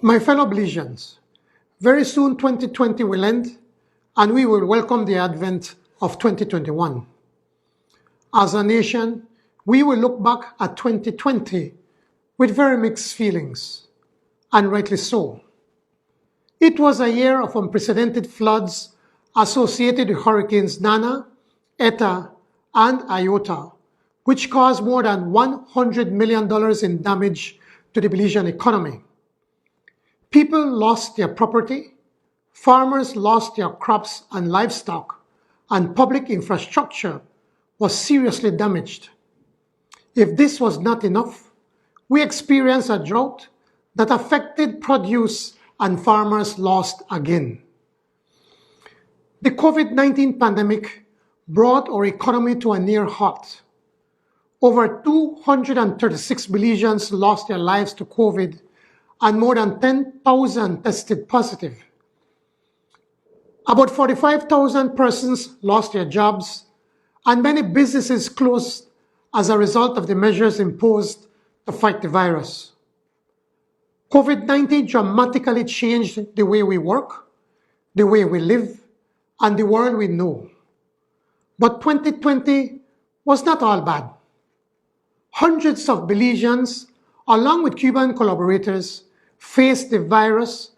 My fellow Belizeans, very soon 2020 will end and we will welcome the advent of 2021. As a nation, we will look back at 2020 with very mixed feelings, and rightly so. It was a year of unprecedented floods associated with hurricanes Nana, Eta, and Iota, which caused more than $100 million in damage to the Belizean economy. People lost their property, farmers lost their crops and livestock, and public infrastructure was seriously damaged. If this was not enough, we experienced a drought that affected produce and farmers lost again. The COVID-19 pandemic brought our economy to a near halt. Over 236 Belizeans lost their lives to COVID, and more than 10,000 tested positive. About 45,000 persons lost their jobs, and many businesses closed as a result of the measures imposed to fight the virus. COVID-19 dramatically changed the way we work, the way we live, and the world we know. But 2020 was not all bad. Hundreds of Belizeans, along with Cuban collaborators, faced the virus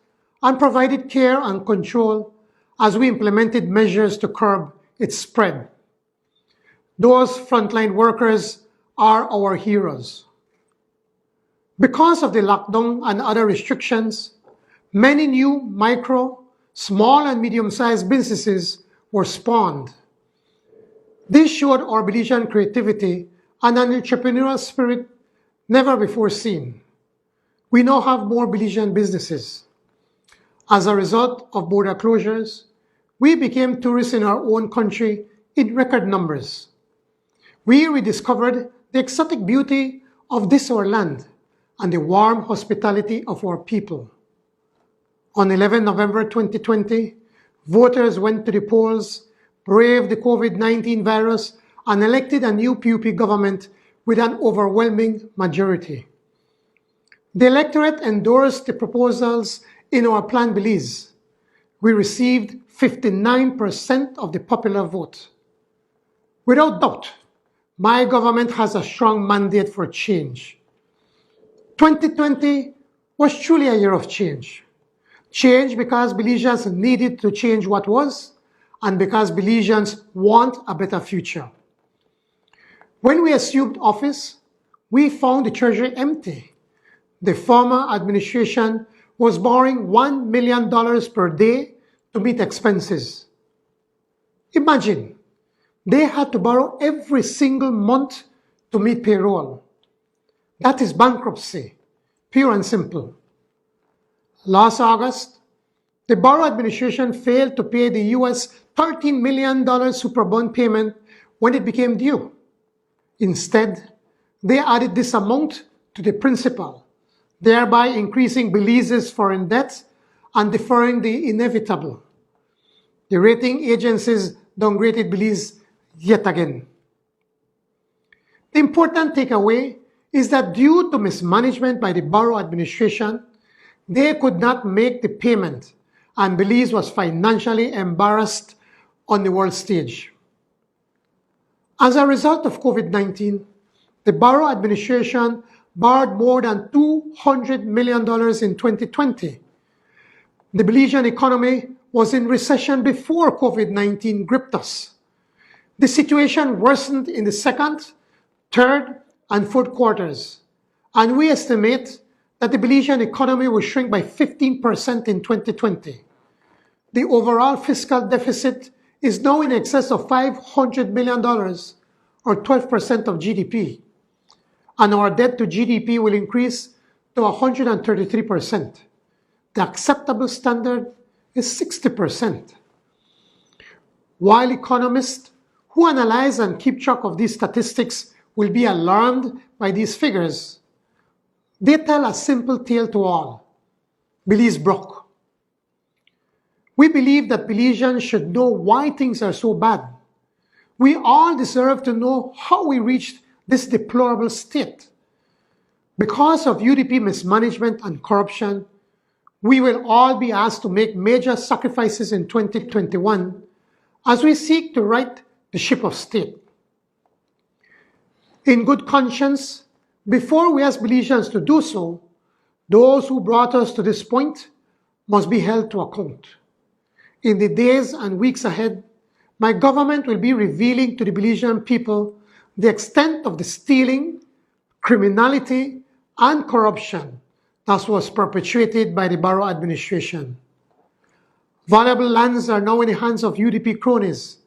and provided care and control as we implemented measures to curb its spread. Those frontline workers are our heroes. Because of the lockdown and other restrictions, many new micro, small, and medium-sized businesses were spawned. This showed our Belizean creativity and an entrepreneurial spirit never before seen. We now have more Belizean businesses. As a result of border closures, we became tourists in our own country in record numbers. We rediscovered the exotic beauty of this our land and the warm hospitality of our people. On 11 November 2020, voters went to the polls, braved the COVID-19 virus, and elected a new PUP government with an overwhelming majority. The electorate endorsed the proposals in our Plan Belize. We received 59% of the popular vote. Without doubt, my government has a strong mandate for change. 2020 was truly a year of change. Change because Belizeans needed to change what was, and because Belizeans want a better future. When we assumed office, we found the treasury empty. The former administration was borrowing $1 million per day to meet expenses. Imagine, they had to borrow every single month to meet payroll. That is bankruptcy, pure and simple. Last August, the Barrow administration failed to pay the US $13 million Superbond payment when it became due. Instead, they added this amount to the principal, thereby increasing Belize's foreign debt and deferring the inevitable. The rating agencies downgraded Belize yet again. The important takeaway is that due to mismanagement by the Barrow administration, they could not make the payment, and Belize was financially embarrassed on the world stage. As a result of COVID-19, the Barrow administration borrowed more than $200 million in 2020. The Belizean economy was in recession before COVID-19 gripped us. The situation worsened in the second, third, and fourth quarters, and we estimate that the Belizean economy will shrink by 15% in 2020. The overall fiscal deficit is now in excess of $500 million, or 12% of GDP, and our debt to GDP will increase to 133%. The acceptable standard is 60%. While economists who analyze and keep track of these statistics will be alarmed by these figures, they tell a simple tale to all. Belize broke. We believe that Belizeans should know why things are so bad. We all deserve to know how we reached this deplorable state. Because of UDP mismanagement and corruption, we will all be asked to make major sacrifices in 2021 as we seek to right the ship of state. In good conscience, before we ask Belizeans to do so, those who brought us to this point must be held to account. In the days and weeks ahead, my government will be revealing to the Belizean people the extent of the stealing, criminality, and corruption that was perpetrated by the Barrow administration. Valuable lands are now in the hands of UDP cronies,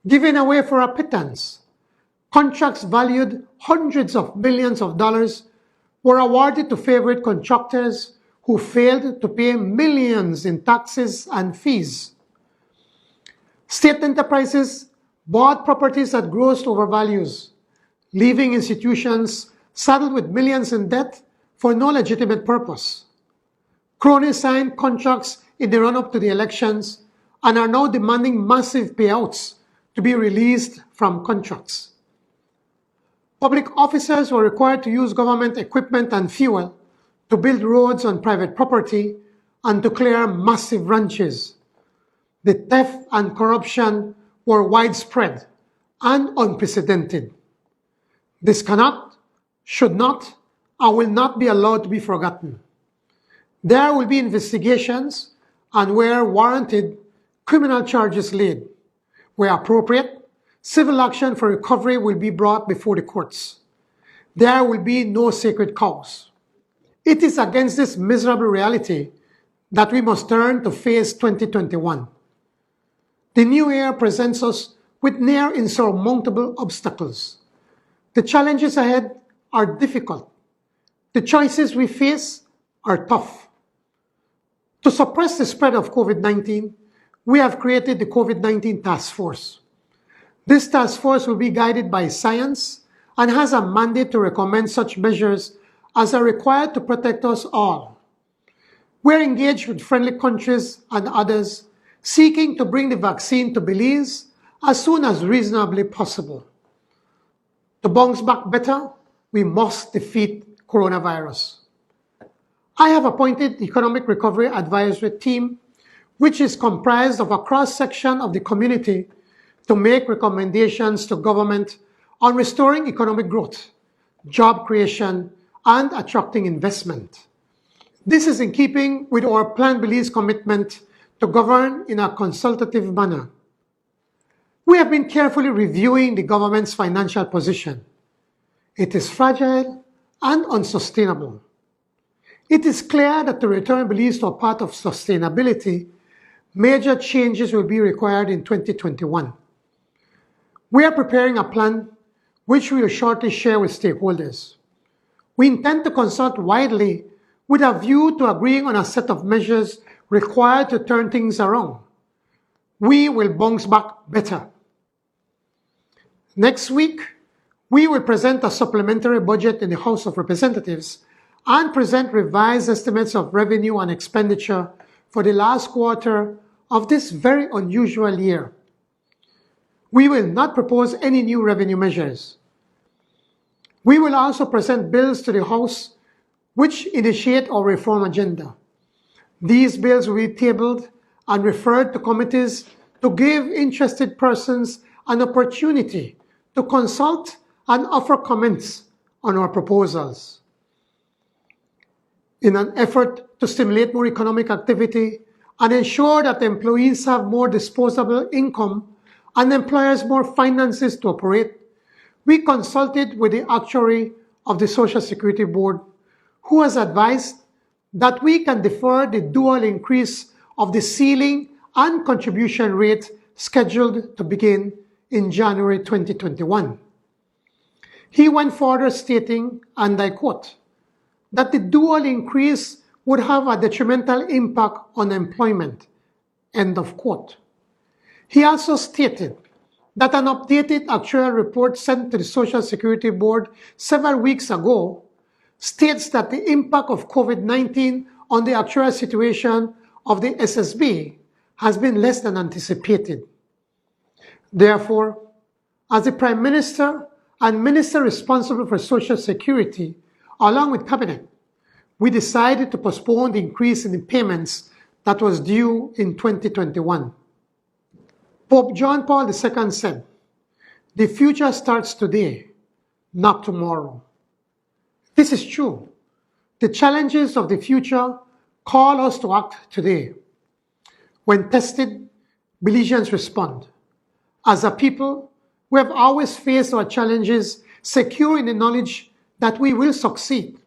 given away for a pittance. Contracts valued hundreds of millions of dollars were awarded to favorite contractors who failed to pay millions in taxes and fees. State enterprises bought properties at gross overvalues, leaving institutions saddled with millions in debt for no legitimate purpose. Cronies signed contracts in the run-up to the elections and are now demanding massive payouts to be released from contracts. Public officers were required to use government equipment and fuel to build roads on private property and to clear massive ranches. The theft and corruption were widespread and unprecedented. This cannot, should not, and will not be allowed to be forgotten. There will be investigations and, where warranted, criminal charges laid. Where appropriate, civil action for recovery will be brought before the courts. There will be no sacred cows. It is against this miserable reality that we must turn to face 2021. The new year presents us with near insurmountable obstacles. The challenges ahead are difficult. The choices we face are tough. To suppress the spread of COVID-19, we have created the COVID-19 Task Force. This task force will be guided by science and has a mandate to recommend such measures as are required to protect us all. We're engaged with friendly countries and others seeking to bring the vaccine to Belize as soon as reasonably possible. To bounce back better, we must defeat coronavirus. I have appointed the Economic Recovery Advisory Team, which is comprised of a cross-section of the community, to make recommendations to government on restoring economic growth, job creation, and attracting investment. This is in keeping with our Plan Belize commitment to govern in a consultative manner. We have been carefully reviewing the government's financial position. It is fragile and unsustainable. It is clear that to return Belize to a path of sustainability, major changes will be required in 2021. We are preparing a plan which we will shortly share with stakeholders. We intend to consult widely with a view to agreeing on a set of measures required to turn things around. We will bounce back better. Next week, we will present a supplementary budget in the House of Representatives and present revised estimates of revenue and expenditure for the last quarter of this very unusual year. We will not propose any new revenue measures. We will also present bills to the House which initiate our reform agenda. These bills will be tabled and referred to committees to give interested persons an opportunity to consult and offer comments on our proposals. In an effort to stimulate more economic activity and ensure that employees have more disposable income and employers more finances to operate, we consulted with the actuary of the Social Security Board, who has advised that we can defer the dual increase of the ceiling and contribution rate scheduled to begin in January 2021. He went further stating, and I quote, that the dual increase would have a detrimental impact on employment, end of quote. He also stated that an updated actuarial report sent to the Social Security Board several weeks ago states that the impact of COVID-19 on the actuarial situation of the SSB has been less than anticipated. Therefore, as the Prime Minister and Minister responsible for Social Security, along with Cabinet, we decided to postpone the increase in the payments that was due in 2021. Pope John Paul II said, "The future starts today, not tomorrow." This is true. The challenges of the future call us to act today. When tested, Belizeans respond. As a people, we have always faced our challenges secure in the knowledge that we will succeed.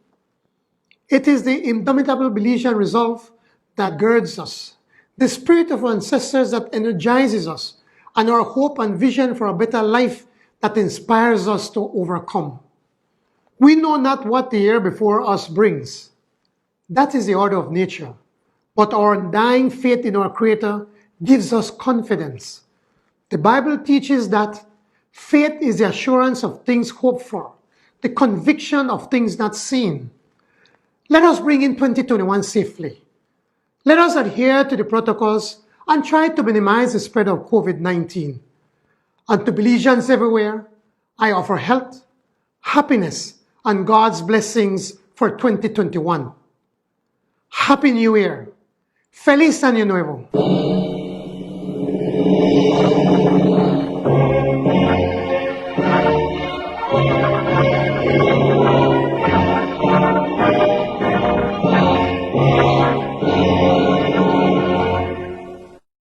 It is the indomitable Belizean resolve that girds us, the spirit of our ancestors that energizes us, and our hope and vision for a better life that inspires us to overcome. We know not what the year before us brings. That is the order of nature. But our undying faith in our Creator gives us confidence. The Bible teaches that faith is the assurance of things hoped for, the conviction of things not seen. Let us bring in 2021 safely. Let us adhere to the protocols and try to minimize the spread of COVID-19. And to Belizeans everywhere, I offer health, happiness, and God's blessings for 2021. Happy New Year. Feliz Año Nuevo.